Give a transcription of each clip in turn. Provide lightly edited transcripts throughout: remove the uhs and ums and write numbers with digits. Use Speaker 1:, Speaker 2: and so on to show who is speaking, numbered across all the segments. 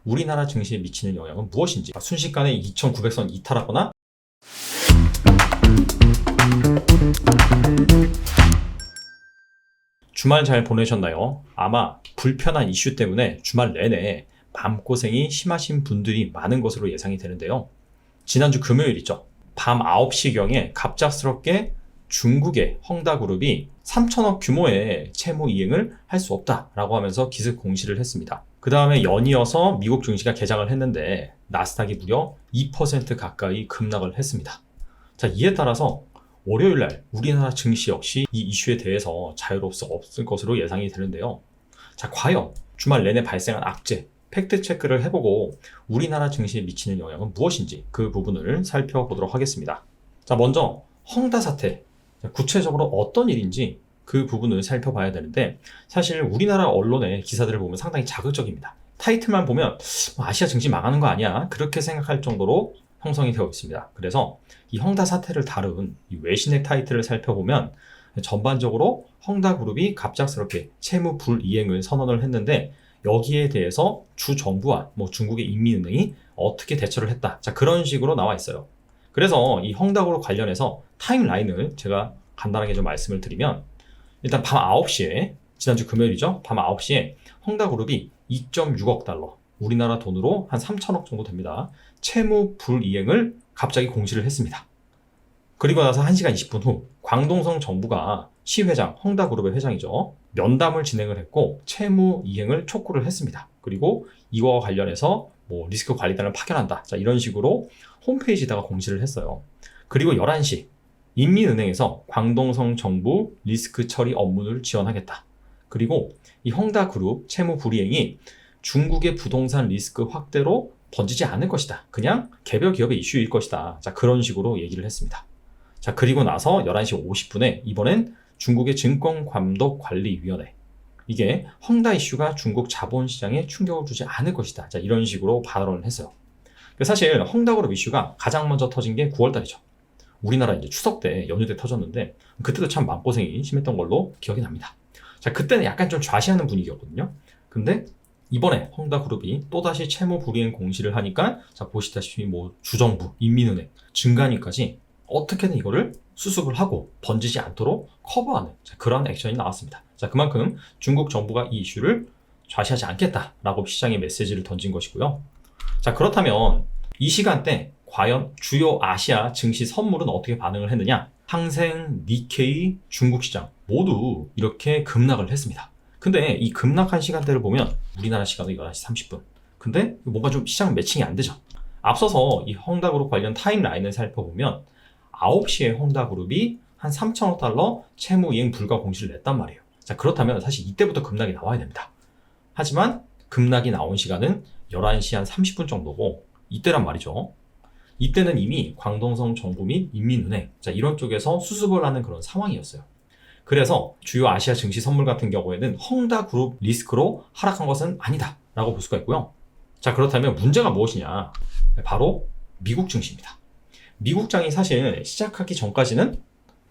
Speaker 1: 우리나라 증시에 미치는 영향은 무엇인지, 순식간에 2,900선 이탈하거나 주말 잘 보내셨나요? 아마 불편한 이슈 때문에 주말 내내 마음고생이 심하신 분들이 많은 것으로 예상이 되는데요. 지난주 금요일이죠. 밤 9시경에 갑작스럽게 중국의 헝다그룹이 3천억 규모의 채무 이행을 할 수 없다라고 하면서 기습 공시를 했습니다. 그 다음에 연이어서 미국 증시가 개장을 했는데 나스닥이 무려 2% 가까이 급락을 했습니다. 자, 이에 따라서 월요일날 우리나라 증시 역시 이 이슈에 대해서 자유로울 수 없을 것으로 예상이 되는데요. 자, 과연 주말 내내 발생한 악재, 팩트 체크를 해보고 우리나라 증시에 미치는 영향은 무엇인지 그 부분을 살펴보도록 하겠습니다. 자, 먼저 헝다 사태, 구체적으로 어떤 일인지 그 부분을 살펴봐야 되는데, 사실 우리나라 언론의 기사들을 보면 상당히 자극적입니다. 타이틀만 보면 아시아 증시 망하는 거 아니야? 그렇게 생각할 정도로 형성이 되어 있습니다. 그래서 이 헝다 사태를 다룬 이 외신의 타이틀을 살펴보면 전반적으로 헝다그룹이 갑작스럽게 채무 불이행을 선언을 했는데, 여기에 대해서 주정부와 중국의 인민은행이 어떻게 대처를 했다. 자, 그런 식으로 나와 있어요. 그래서 이 헝다그룹 관련해서 타임라인을 제가 간단하게 좀 말씀을 드리면, 일단 밤 9시에, 지난주 금요일이죠. 밤 9시에 헝다그룹이 2.6억 달러, 우리나라 돈으로 한 3천억 정도 됩니다. 채무 불이행을 갑자기 공시를 했습니다. 그리고 나서 1시간 20분 후 광동성 정부가 시 회장, 헝다그룹의 회장이죠, 면담을 진행을 했고 채무 이행을 촉구를 했습니다. 그리고 이와 관련해서 리스크 관리단을 파견한다. 자, 이런 식으로 홈페이지에다가 공시를 했어요. 그리고 11시 인민은행에서 광동성 정부 리스크 처리 업무를 지원하겠다. 그리고 이 헝다그룹 채무 불이행이 중국의 부동산 리스크 확대로 번지지 않을 것이다. 그냥 개별 기업의 이슈일 것이다. 자, 그런 식으로 얘기를 했습니다. 자, 그리고 나서 11시 50분에 이번엔 중국의 증권감독관리위원회, 이게 헝다 이슈가 중국 자본시장에 충격을 주지 않을 것이다. 자, 이런 식으로 발언을 했어요. 사실 헝다그룹 이슈가 가장 먼저 터진 게 9월달이죠. 우리나라 이제 추석 때, 연휴 때 터졌는데, 그때도 참 마음고생이 심했던 걸로 기억이 납니다. 자, 그때는 약간 좀 좌시하는 분위기였거든요. 근데 이번에 헝다그룹이 또다시 채무 불이행 공시를 하니까, 자, 보시다시피 주정부, 인민은행, 증간위까지 어떻게든 이거를 수습을 하고 번지지 않도록 커버하는, 자, 그런 액션이 나왔습니다. 자, 그만큼 중국 정부가 이 이슈를 좌시하지 않겠다라고 시장에 메시지를 던진 것이고요. 자, 그렇다면 이 시간대 과연 주요 아시아 증시 선물은 어떻게 반응을 했느냐? 항생, 니케이, 중국 시장 모두 이렇게 급락을 했습니다. 근데 이 급락한 시간대를 보면 우리나라 시간은 11시 30분. 근데 뭔가 좀 시장 매칭이 안 되죠. 앞서서 이 헝다그룹 관련 타임라인을 살펴보면 9시에 헝다그룹이 한 3천억 달러 채무 이행 불가 공시를 냈단 말이에요. 자, 그렇다면 사실 이때부터 급락이 나와야 됩니다. 하지만 급락이 나온 시간은 11시 한 30분 정도고, 이때란 말이죠. 이때는 이미 광동성 정부 및 인민은행, 자, 이런 쪽에서 수습을 하는 그런 상황이었어요. 그래서 주요 아시아 증시 선물 같은 경우에는 헝다그룹 리스크로 하락한 것은 아니다 라고 볼 수가 있고요. 자, 그렇다면 문제가 무엇이냐? 바로 미국 증시입니다. 미국장이 사실 시작하기 전까지는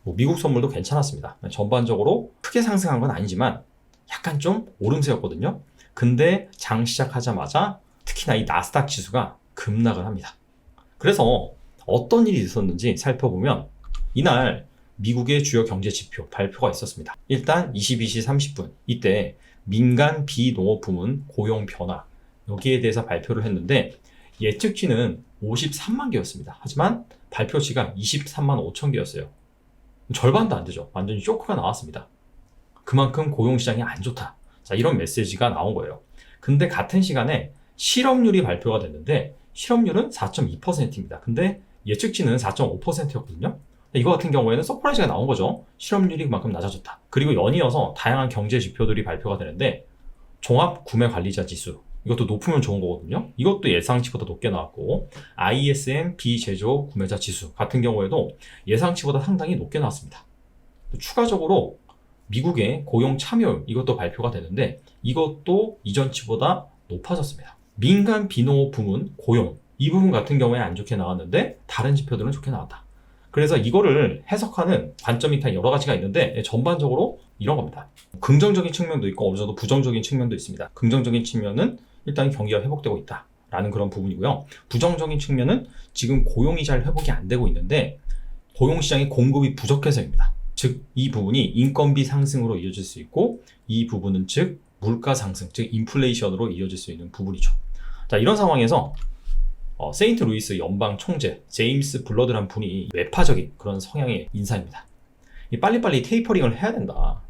Speaker 1: 미국 선물도 괜찮았습니다. 전반적으로 크게 상승한 건 아니지만 약간 좀 오름세였거든요. 근데 장 시작하자마자 특히나 이 나스닥 지수가 급락을 합니다. 그래서 어떤 일이 있었는지 살펴보면, 이날 미국의 주요 경제 지표 발표가 있었습니다. 일단 22시 30분 이때 민간 비농업 부문 고용 변화, 여기에 대해서 발표를 했는데 예측치는 53만 개였습니다. 하지만 발표치가 23만 5천 개였어요. 절반도 안 되죠. 완전히 쇼크가 나왔습니다. 그만큼 고용시장이 안 좋다. 자, 이런 메시지가 나온 거예요. 근데 같은 시간에 실업률이 발표가 됐는데 실업률은 4.2%입니다. 근데 예측치는 4.5%였거든요. 이거 같은 경우에는 서프라이즈가 나온 거죠. 실업률이 그만큼 낮아졌다. 그리고 연이어서 다양한 경제 지표들이 발표가 되는데 종합 구매 관리자 지수, 이것도 높으면 좋은 거거든요. 이것도 예상치보다 높게 나왔고, ISM 비제조 구매자 지수 같은 경우에도 예상치보다 상당히 높게 나왔습니다. 추가적으로 미국의 고용 참여율, 이것도 발표가 되는데 이것도 이전치보다 높아졌습니다. 민간 비농업 부문 고용, 이 부분 같은 경우에 안 좋게 나왔는데 다른 지표들은 좋게 나왔다. 그래서 이거를 해석하는 관점이 다 여러 가지가 있는데 전반적으로 이런 겁니다. 긍정적인 측면도 있고 어느 정도 부정적인 측면도 있습니다. 긍정적인 측면은 일단 경기가 회복되고 있다라는 그런 부분이고요. 부정적인 측면은 지금 고용이 잘 회복이 안 되고 있는데 고용시장의 공급이 부족해서입니다. 즉 이 부분이 인건비 상승으로 이어질 수 있고 이 부분은 즉 물가 상승, 즉 인플레이션으로 이어질 수 있는 부분이죠. 자, 이런 상황에서 세인트 루이스 연방 총재 제임스 블러드란 분이 매파적인 그런 성향의 인사입니다. 빨리빨리 테이퍼링을 해야 된다.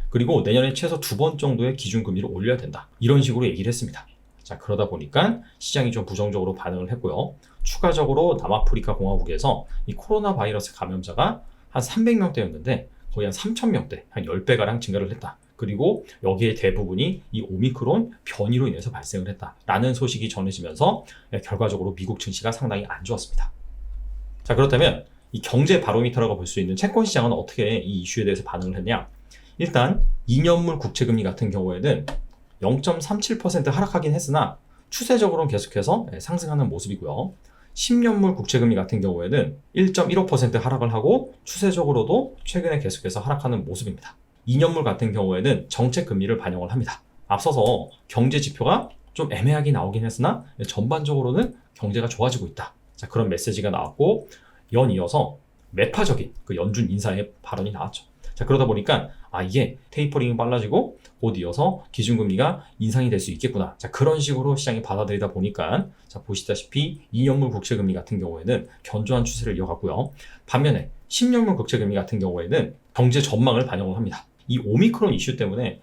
Speaker 1: 그리고 내년에 최소 2번 정도의 기준금리를 올려야 된다. 이런 식으로 얘기를 했습니다. 자, 그러다 보니까 시장이 좀 부정적으로 반응을 했고요. 추가적으로 남아프리카 공화국에서 이 코로나 바이러스 감염자가 한 300명대였는데 거의 한 3,000명대, 한 10배가량 증가를 했다. 그리고 여기에 대부분이 이 오미크론 변이로 인해서 발생을 했다라는 소식이 전해지면서 결과적으로 미국 증시가 상당히 안 좋았습니다. 자, 그렇다면 이 경제 바로미터라고 볼 수 있는 채권 시장은 어떻게 이 이슈에 대해서 반응을 했냐? 일단 2년물 국채금리 같은 경우에는 0.37% 하락하긴 했으나 추세적으로는 계속해서 상승하는 모습이고요. 10년물 국채금리 같은 경우에는 1.15% 하락을 하고 추세적으로도 최근에 계속해서 하락하는 모습입니다. 2년물 같은 경우에는 정책 금리를 반영을 합니다. 앞서서 경제 지표가 좀 애매하게 나오긴 했으나 전반적으로는 경제가 좋아지고 있다. 자, 그런 메시지가 나왔고 연이어서 매파적인 그 연준 인사의 발언이 나왔죠. 자, 그러다 보니까 이게 테이퍼링이 빨라지고 곧 이어서 기준금리가 인상이 될 수 있겠구나. 자, 그런 식으로 시장이 받아들이다 보니까 자, 보시다시피 2년물 국채금리 같은 경우에는 견조한 추세를 이어갔고요. 반면에 10년물 국채금리 같은 경우에는 경제 전망을 반영을 합니다. 이 오미크론 이슈 때문에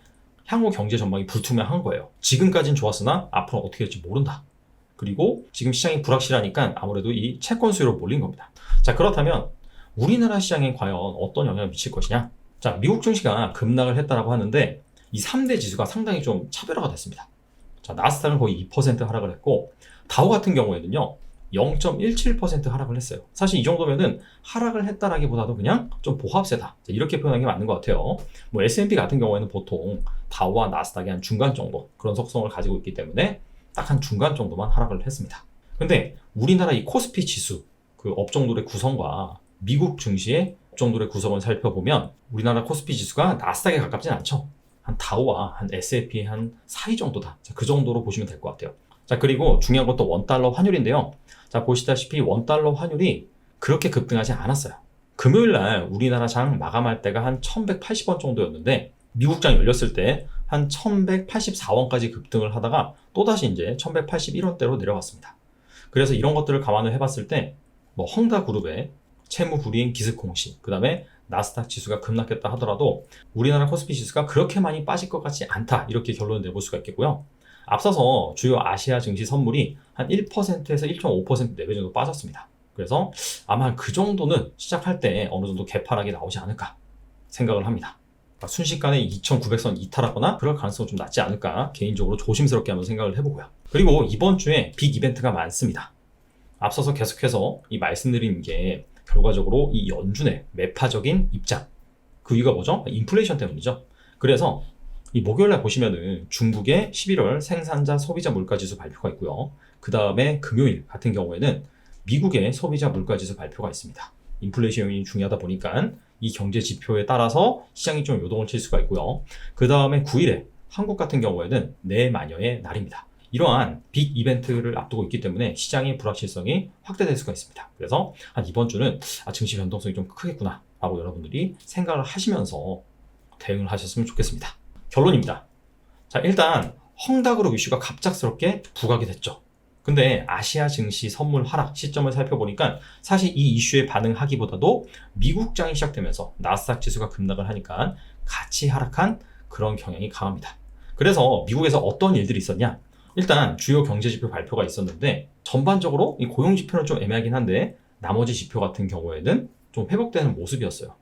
Speaker 1: 향후 경제 전망이 불투명한 거예요. 지금까지는 좋았으나 앞으로 어떻게 될지 모른다. 그리고 지금 시장이 불확실하니까 아무래도 이 채권 수요로 몰린 겁니다. 자, 그렇다면 우리나라 시장에 과연 어떤 영향을 미칠 것이냐? 자, 미국 증시가 급락을 했다라고 하는데 이 3대 지수가 상당히 좀 차별화가 됐습니다. 자, 나스닥은 거의 2% 하락을 했고 다우 같은 경우에는요 0.17% 하락을 했어요. 사실 이 정도면은 하락을 했다라기보다도 그냥 좀 보합세다. 자, 이렇게 표현하는 게 맞는 것 같아요. 뭐 S&P 같은 경우에는 보통 다우와 나스닥이 한 중간 정도 그런 속성을 가지고 있기 때문에 딱 한 중간 정도만 하락을 했습니다. 근데 우리나라 이 코스피 지수 그 업종들의 구성과 미국 증시의 업종들의 구성을 살펴보면 우리나라 코스피 지수가 나스닥에 가깝진 않죠. 한 다우와 한 S&P의 한 사이 정도다. 자, 그 정도로 보시면 될 것 같아요. 자, 그리고 중요한 것도 원달러 환율인데요. 자, 보시다시피 원달러 환율이 그렇게 급등하지 않았어요. 금요일 날 우리나라 장 마감할 때가 한 1180원 정도였는데 미국 장 열렸을 때 한 1184원까지 급등을 하다가 또다시 이제 1181원대로 내려왔습니다. 그래서 이런 것들을 감안을 해봤을 때 뭐 헝다그룹의 채무 불이행 기습공시, 그 다음에 나스닥 지수가 급락했다 하더라도 우리나라 코스피 지수가 그렇게 많이 빠질 것 같지 않다, 이렇게 결론을 내볼 수가 있겠고요. 앞서서 주요 아시아 증시 선물이 한 1%에서 1.5% 내외 정도 빠졌습니다. 그래서 아마 그 정도는 시작할 때 어느 정도 개파락이 나오지 않을까 생각을 합니다. 순식간에 2,900선 이탈하거나 그럴 가능성은 좀 낮지 않을까 개인적으로 조심스럽게 한번 생각을 해보고요. 그리고 이번 주에 빅 이벤트가 많습니다. 앞서서 계속해서 이 말씀드린 게 결과적으로 이 연준의 매파적인 입장, 그 이유가 뭐죠? 인플레이션 때문이죠. 그래서 이 목요일날 보시면은 중국의 11월 생산자 소비자 물가지수 발표가 있고요. 그 다음에 금요일 같은 경우에는 미국의 소비자 물가지수 발표가 있습니다. 인플레이션 요인이 중요하다 보니까 이 경제 지표에 따라서 시장이 좀 요동을 칠 수가 있고요. 그 다음에 9일에 한국 같은 경우에는 내마녀의 날입니다. 이러한 빅 이벤트를 앞두고 있기 때문에 시장의 불확실성이 확대될 수가 있습니다. 그래서 한 이번 주는 증시 변동성이 좀 크겠구나 라고 여러분들이 생각을 하시면서 대응을 하셨으면 좋겠습니다. 결론입니다. 자, 일단 헝다그룹 이슈가 갑작스럽게 부각이 됐죠. 근데 아시아 증시 선물 하락 시점을 살펴보니까 사실 이 이슈에 반응하기보다도 미국장이 시작되면서 나스닥 지수가 급락을 하니까 같이 하락한 그런 경향이 강합니다. 그래서 미국에서 어떤 일들이 있었냐? 일단 주요 경제 지표 발표가 있었는데 전반적으로 이 고용 지표는 좀 애매하긴 한데 나머지 지표 같은 경우에는 좀 회복되는 모습이었어요.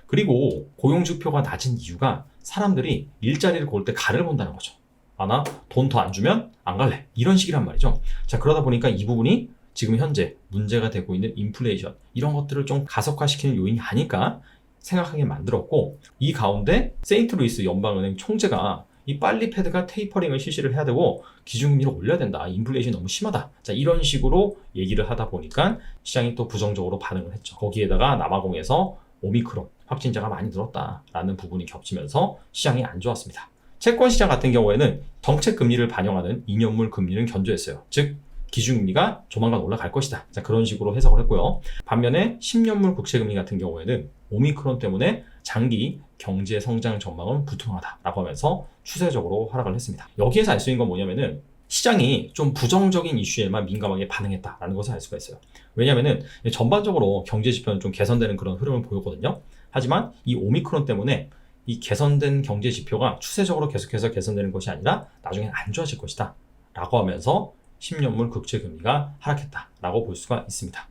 Speaker 1: 그리고 고용 지표가 낮은 이유가 사람들이 일자리를 고를 때 간을 본다는 거죠. 나 돈 더 안 주면 안 갈래, 이런 식이란 말이죠. 자, 그러다 보니까 이 부분이 지금 현재 문제가 되고 있는 인플레이션, 이런 것들을 좀 가속화시키는 요인이 아닐까 생각하게 만들었고, 이 가운데 세인트 루이스 연방은행 총재가 이 빨리 패드가 테이퍼링을 실시를 해야 되고 기준금리를 올려야 된다, 인플레이션이 너무 심하다, 자, 이런 식으로 얘기를 하다 보니까 시장이 또 부정적으로 반응을 했죠. 거기에다가 남아공에서 오미크론 확진자가 많이 늘었다라는 부분이 겹치면서 시장이 안 좋았습니다. 채권 시장 같은 경우에는 정책 금리를 반영하는 2년물 금리는 견조했어요. 즉 기준금리가 조만간 올라갈 것이다. 자, 그런 식으로 해석을 했고요. 반면에 10년물 국채금리 같은 경우에는 오미크론 때문에 장기 경제 성장 전망은 불투명하다라고 하면서 추세적으로 하락을 했습니다. 여기에서 알 수 있는 건 뭐냐면은 시장이 좀 부정적인 이슈에만 민감하게 반응했다라는 것을 알 수가 있어요. 왜냐면은 전반적으로 경제 지표는 좀 개선되는 그런 흐름을 보였거든요. 하지만 이 오미크론 때문에 이 개선된 경제 지표가 추세적으로 계속해서 개선되는 것이 아니라 나중엔 안 좋아질 것이다 라고 하면서 10년물 국채금리가 하락했다라고 볼 수가 있습니다.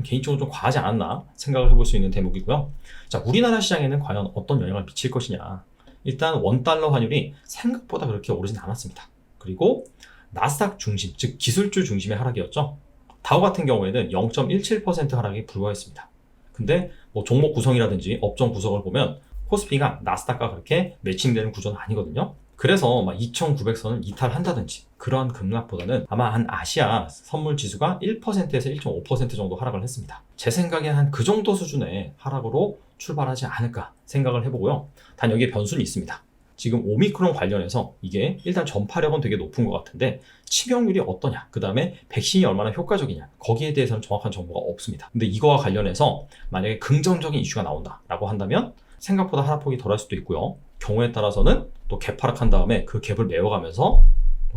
Speaker 1: 개인적으로 좀 과하지 않았나 생각을 해볼 수 있는 대목이고요. 자, 우리나라 시장에는 과연 어떤 영향을 미칠 것이냐. 일단 원달러 환율이 생각보다 그렇게 오르진 않았습니다. 그리고 나스닥 중심, 즉 기술주 중심의 하락이었죠. 다우 같은 경우에는 0.17% 하락에 불과했습니다. 근데 뭐 종목 구성이라든지 업종 구성을 보면 코스피가 나스닥과 그렇게 매칭되는 구조는 아니거든요. 그래서 막 2,900선을 이탈한다든지 그러한 급락보다는 아마 한 아시아 선물 지수가 1%에서 1.5% 정도 하락을 했습니다. 제 생각엔 한 그 정도 수준의 하락으로 출발하지 않을까 생각을 해보고요. 단 여기에 변수는 있습니다. 지금 오미크론 관련해서 이게 일단 전파력은 되게 높은 것 같은데 치명률이 어떠냐, 그 다음에 백신이 얼마나 효과적이냐, 거기에 대해서는 정확한 정보가 없습니다. 근데 이거와 관련해서 만약에 긍정적인 이슈가 나온다라고 한다면 생각보다 하락폭이 덜할 수도 있고요. 경우에 따라서는 또 갭 하락한 다음에 그 갭을 메워가면서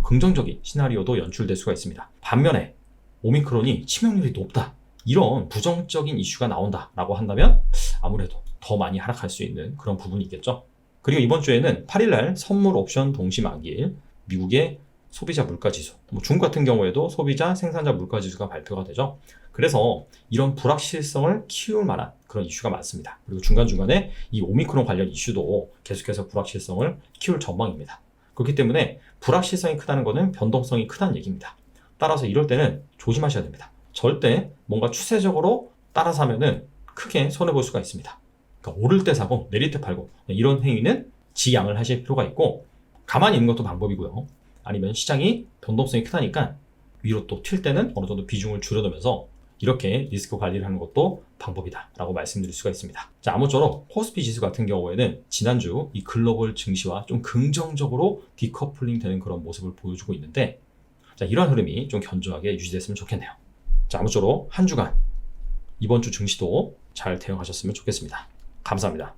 Speaker 1: 긍정적인 시나리오도 연출될 수가 있습니다. 반면에 오미크론이 치명률이 높다, 이런 부정적인 이슈가 나온다라고 한다면 아무래도 더 많이 하락할 수 있는 그런 부분이 있겠죠. 그리고 이번 주에는 8일날 선물 옵션 동시 만기일 미국의 소비자 물가지수, 중국 같은 경우에도 소비자 생산자 물가지수가 발표가 되죠. 그래서 이런 불확실성을 키울 만한 그런 이슈가 많습니다. 그리고 중간중간에 이 오미크론 관련 이슈도 계속해서 불확실성을 키울 전망입니다. 그렇기 때문에 불확실성이 크다는 것은 변동성이 크다는 얘기입니다. 따라서 이럴 때는 조심하셔야 됩니다. 절대 뭔가 추세적으로 따라서 하면은 크게 손해볼 수가 있습니다. 그러니까 오를 때 사고 내릴 때 팔고 이런 행위는 지양을 하실 필요가 있고, 가만히 있는 것도 방법이고요. 아니면 시장이 변동성이 크다니까 위로 또 튈 때는 어느 정도 비중을 줄여두면서 이렇게 리스크 관리를 하는 것도 방법이다 라고 말씀드릴 수가 있습니다. 자, 아무쪼록 코스피 지수 같은 경우에는 지난주 이 글로벌 증시와 좀 긍정적으로 디커플링 되는 그런 모습을 보여주고 있는데, 자, 이런 흐름이 좀 견조하게 유지됐으면 좋겠네요. 자, 아무쪼록 한 주간 이번 주 증시도 잘 대응하셨으면 좋겠습니다. 감사합니다.